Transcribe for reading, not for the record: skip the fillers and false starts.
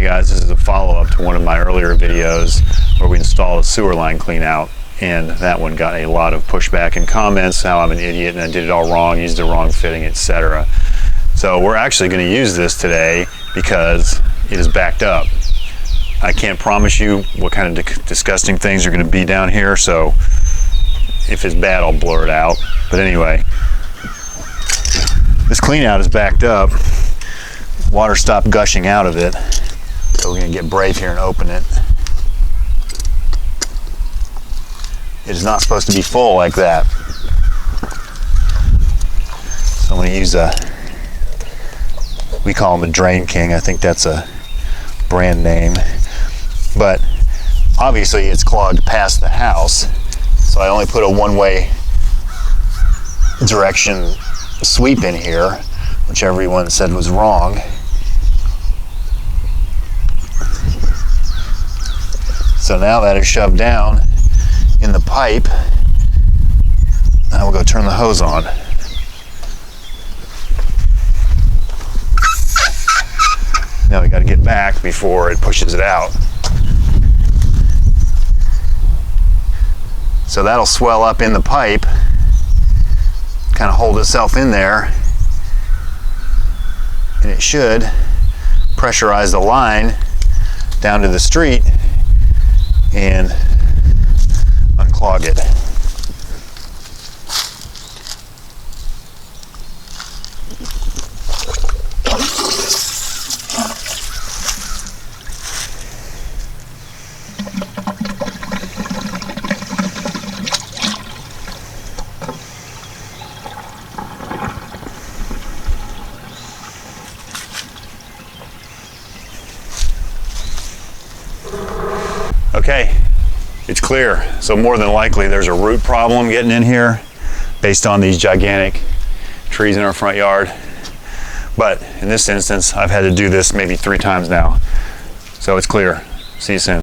guys, this is a follow-up to one of my earlier videos where we installed a sewer line clean out, and that one got a lot of pushback and comments how I'm an idiot and I did it all wrong, used the wrong fitting, etc. So we're actually going to use this today because it is backed up. I can't promise you what kind of disgusting things are going to be down here, so if it's bad I'll blur it out. But anyway, this clean out is backed up. Water stopped gushing out of it, so we're going to get brave here and open it. It is not supposed to be full like that. So I'm going to use we call him a Drain King. I think that's a brand name. But obviously it's clogged past the house, so I only put a one-way direction sweep in here, which everyone said was wrong. So now that is shoved down in the pipe, now we'll go turn the hose on. Now we got to get back before it pushes it out. So that'll swell up in the pipe, kind of hold itself in there, and it should pressurize the line down to the street and unclog it. Okay, it's clear. So more than likely there's a root problem getting in here based on these gigantic trees in our front yard. But in this instance, I've had to do this maybe 3 times now. So it's clear. See you soon.